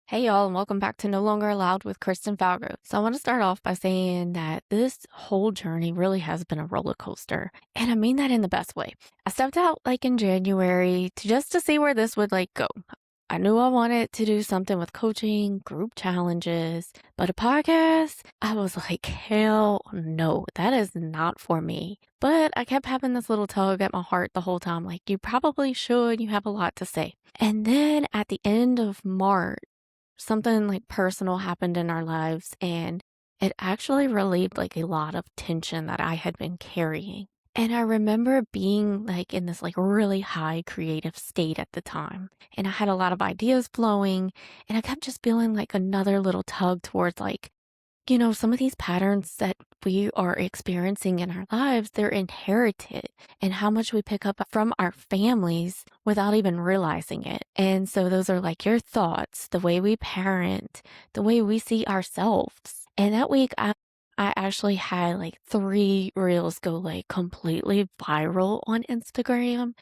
Hey y'all, and welcome back to No Longer Allowed with Kristen. So I want to start off by saying that this whole journey really has been a roller coaster, and I mean that in the best way. I stepped out in January to see where this would go. I knew I wanted to do something with coaching, group challenges, but a podcast, I was like, hell no, that is not for me. But I kept having this little tug at my heart the whole time, like, you probably should, you have a lot to say. And then at the end of March, something personal happened in our lives, and it actually relieved a lot of tension that I had been carrying. And I remember being in this really high creative state at the time. And I had a lot of ideas flowing, and I kept just feeling like another little tug towards some of these patterns that we are experiencing in our lives, they're inherited, and how much we pick up from our families without even realizing it. And so those are your thoughts, the way we parent, the way we see ourselves. And that week, I actually had three reels go completely viral on Instagram.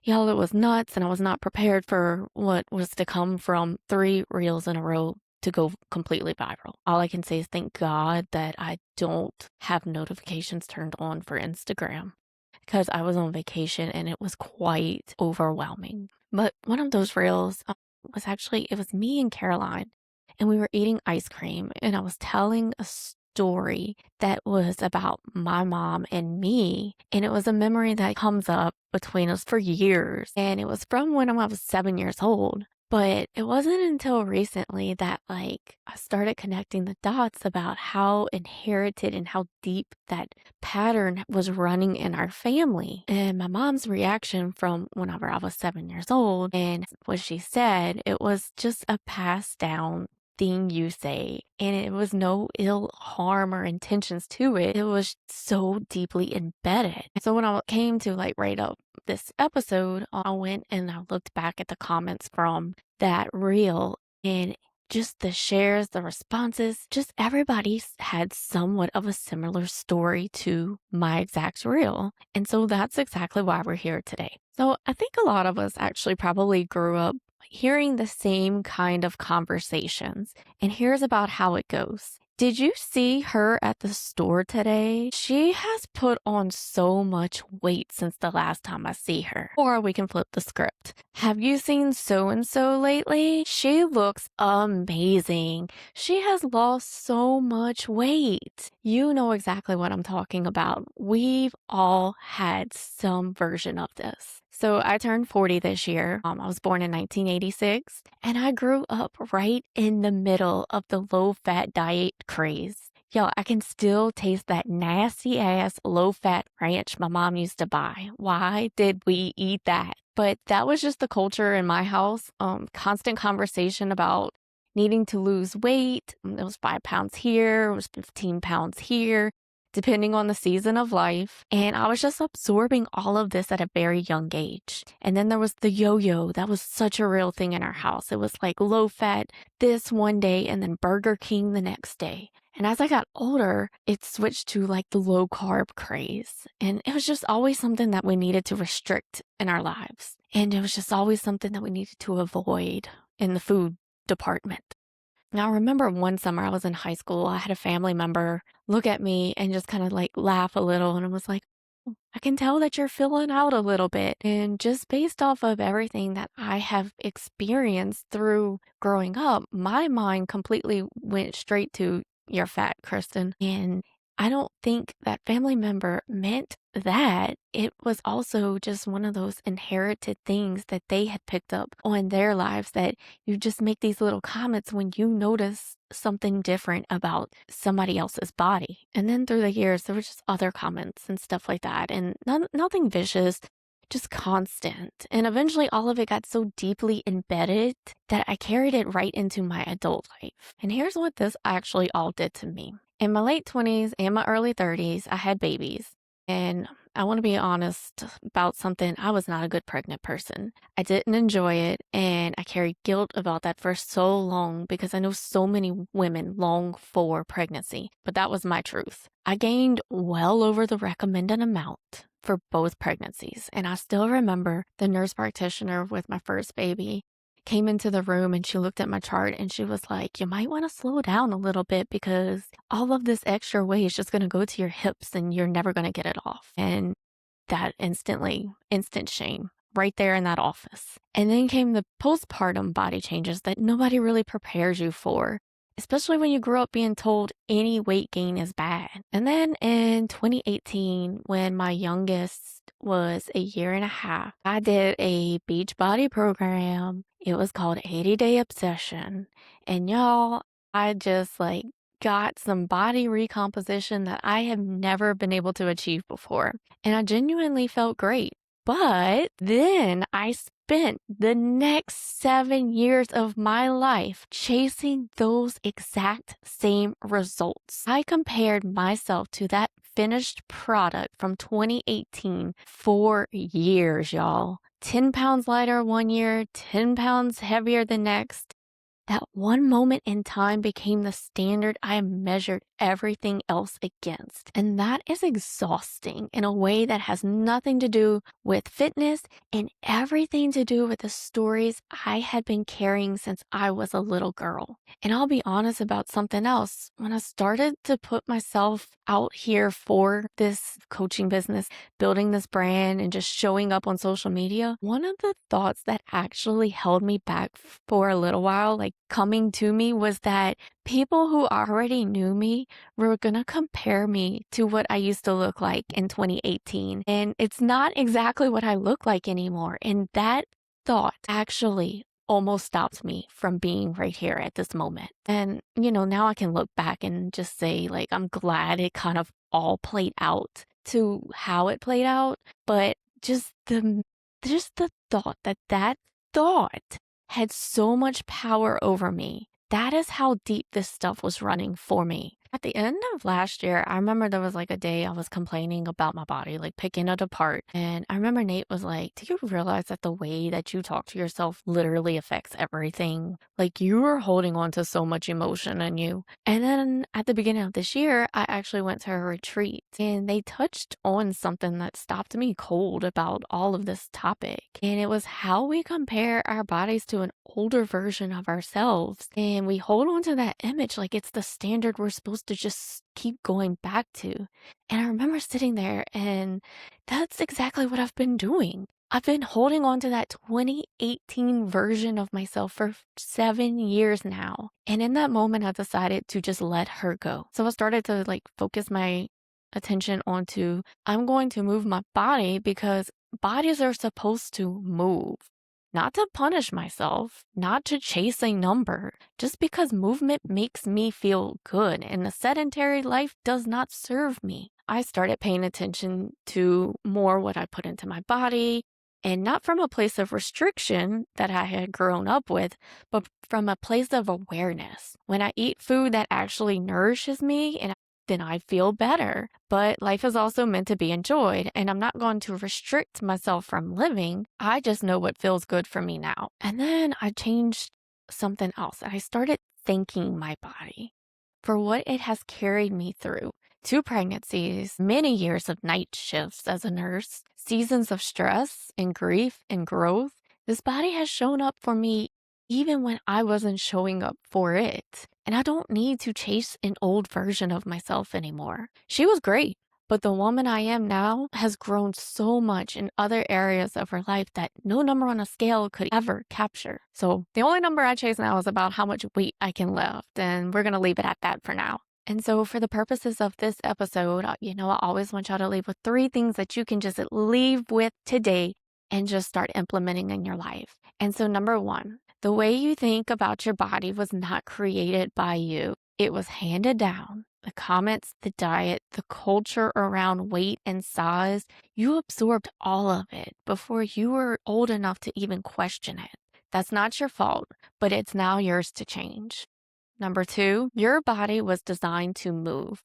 Y'all, it was nuts, and I was not prepared for what was to come from three reels in a row to go completely viral. All I can say is thank God that I don't have notifications turned on for Instagram because I was on vacation and it was quite overwhelming. But one of those reels it was me and Caroline, and we were eating ice cream, and I was telling a story that was about my mom and me. And it was a memory that comes up between us for years. And it was from when I was 7 years old. But it wasn't until recently that I started connecting the dots about how inherited and how deep that pattern was running in our family. And my mom's reaction from whenever I was 7 years old and what she said, it was just a passed down thing you say, and it was no ill harm or intentions to it. It was so deeply embedded. So when I came to write up this episode, I went and I looked back at the comments from that reel, and just the shares, the responses, just everybody had somewhat of a similar story to my exact reel. And so that's exactly why we're here today. So I think a lot of us actually probably grew up hearing the same kind of conversations. And here's about how it goes. Did you see her at the store today? She has put on so much weight since the last time I see her. Or we can flip the script. Have you seen so and so lately? She looks amazing. She has lost so much weight. You know exactly what I'm talking about. We've all had some version of this. So I turned 40 this year. I was born in 1986, and I grew up right in the middle of the low-fat diet craze. Yo, I can still taste that nasty ass low-fat ranch my mom used to buy. Why did we eat that? But that was just the culture in my house. Constant conversation about needing to lose weight. It was 5 pounds here, it was 15 pounds here, depending on the season of life. And I was just absorbing all of this at a very young age. And then there was the yo-yo. That was such a real thing in our house. It was low fat this one day and then Burger King the next day. And as I got older, it switched to the low carb craze. And it was just always something that we needed to restrict in our lives. And it was just always something that we needed to avoid in the food department. Now, I remember one summer I was in high school, I had a family member look at me and just kind of laugh a little. And I was like, "Oh, I can tell that you're filling out a little bit." And just based off of everything that I have experienced through growing up, my mind completely went straight to, "You're fat, Kristen." And I don't think that family member meant that. It was also just one of those inherited things that they had picked up on their lives, that you just make these little comments when you notice something different about somebody else's body. And then through the years, there were just other comments and stuff like that. And nothing vicious, just constant. And eventually all of it got so deeply embedded that I carried it right into my adult life. And here's what this actually all did to me. In my late 20s and my early 30s, I had babies. And I want to be honest about something. I was not a good pregnant person. I didn't enjoy it, and I carried guilt about that for so long because I know so many women long for pregnancy, but that was my truth. I gained well over the recommended amount for both pregnancies, and I still remember the nurse practitioner with my first baby came into the room and she looked at my chart and she was like, "You might want to slow down a little bit because all of this extra weight is just going to go to your hips and you're never going to get it off." And that instant shame right there in that office. And then came the postpartum body changes that nobody really prepares you for, especially when you grow up being told any weight gain is bad. And then in 2018, when my youngest was a year and a half, I did a beach body program. It was called 80 Day Obsession. And y'all, I just like got some body recomposition that I have never been able to achieve before. And I genuinely felt great. But then I spent the next 7 years of my life chasing those exact same results. I compared myself to that finished product from 2018 for years, y'all. 10 pounds lighter one year, 10 pounds heavier the next. That one moment in time became the standard I measured everything else against. And that is exhausting in a way that has nothing to do with fitness and everything to do with the stories I had been carrying since I was a little girl. And I'll be honest about something else. When I started to put myself out here for this coaching business, building this brand, and just showing up on social media, one of the thoughts that actually held me back for a little while, like coming to me, was that people who already knew me were going to compare me to what I used to look like in 2018. And it's not exactly what I look like anymore. And that thought actually almost stopped me from being right here at this moment. And, now I can look back and just say, like, I'm glad it kind of all played out to how it played out. But just the thought that thought had so much power over me. That is how deep this stuff was running for me. At the end of last year, I remember there was like a day I was complaining about my body, like picking it apart. And I remember Nate was like, "Do you realize that the way that you talk to yourself literally affects everything? Like you are holding on to so much emotion in you." And then at the beginning of this year, I actually went to a retreat and they touched on something that stopped me cold about all of this topic. And it was how we compare our bodies to an older version of ourselves. And we hold on to that image like it's the standard we're supposed to just keep going back to. And I remember sitting there and that's exactly what I've been doing. I've been holding on to that 2018 version of myself for 7 years now. And in that moment, I decided to just let her go. So I started to like focus my attention onto, I'm going to move my body because bodies are supposed to move. Not to punish myself, not to chase a number, just because movement makes me feel good and a sedentary life does not serve me. I started paying attention to more what I put into my body, and not from a place of restriction that I had grown up with, but from a place of awareness. When I eat food that actually nourishes me and then I feel better. But life is also meant to be enjoyed, and I'm not going to restrict myself from living. I just know what feels good for me now. And then I changed something else. I started thanking my body for what it has carried me through. 2 pregnancies, many years of night shifts as a nurse, seasons of stress and grief and growth. This body has shown up for me even when I wasn't showing up for it. And I don't need to chase an old version of myself anymore. She was great, but the woman I am now has grown so much in other areas of her life that no number on a scale could ever capture. So the only number I chase now is about how much weight I can lift, and we're going to leave it at that for now. And so for the purposes of this episode, I always want y'all to leave with 3 things that you can just leave with today and just start implementing in your life. And so number 1, the way you think about your body was not created by you. It was handed down. The comments, the diet, the culture around weight and size, you absorbed all of it before you were old enough to even question it. That's not your fault, but it's now yours to change. Number 2, your body was designed to move.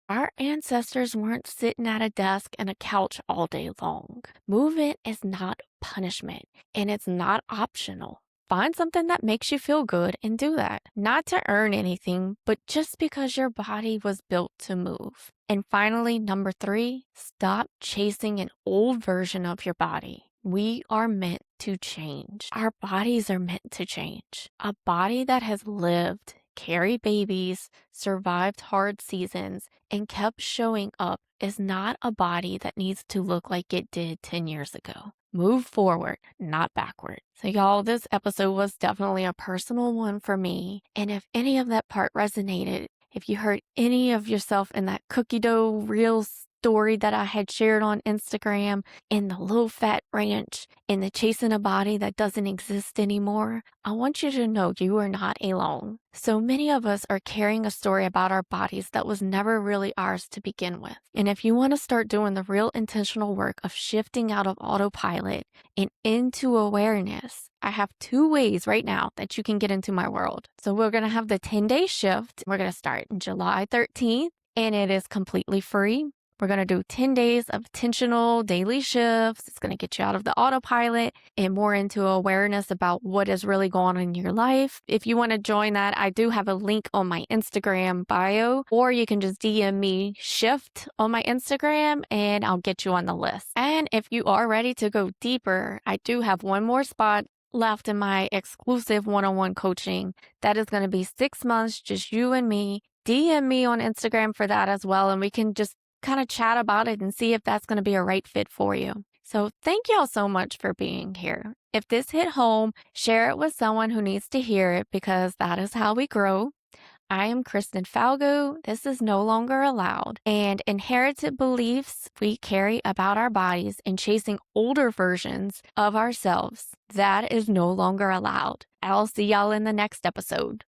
Our ancestors weren't sitting at a desk and a couch all day long. Movement is not punishment, and it's not optional. Find something that makes you feel good and do that. Not to earn anything, but just because your body was built to move. And finally, number 3, stop chasing an old version of your body. We are meant to change. Our bodies are meant to change. A body that has lived, carried babies, survived hard seasons, and kept showing up is not a body that needs to look like it did 10 years ago. Move forward, not backward. So, y'all, this episode was definitely a personal one for me. And if any of that part resonated, if you heard any of yourself in that cookie dough reel story that I had shared on Instagram, in the low fat ranch, in the chasing a body that doesn't exist anymore, I want you to know you are not alone. So many of us are carrying a story about our bodies that was never really ours to begin with. And if you want to start doing the real intentional work of shifting out of autopilot and into awareness, I have 2 ways right now that you can get into my world. So we're going to have the 10-day shift. We're going to start July 13th, and it is completely free. We're going to do 10 days of intentional daily shifts. It's going to get you out of the autopilot and more into awareness about what is really going on in your life. If you want to join that, I do have a link on my Instagram bio, or you can just DM me shift on my Instagram and I'll get you on the list. And if you are ready to go deeper, I do have one more spot left in my exclusive one-on-one coaching. That is going to be 6 months, just you and me. DM me on Instagram for that as well, and we can just kind of chat about it and see if that's going to be a right fit for you. So thank y'all so much for being here. If this hit home, share it with someone who needs to hear it, because that is how we grow. I am Kristen Falgo. This is No Longer Allowed. And inherited beliefs we carry about our bodies and chasing older versions of ourselves, that is no longer allowed. I'll see y'all in the next episode.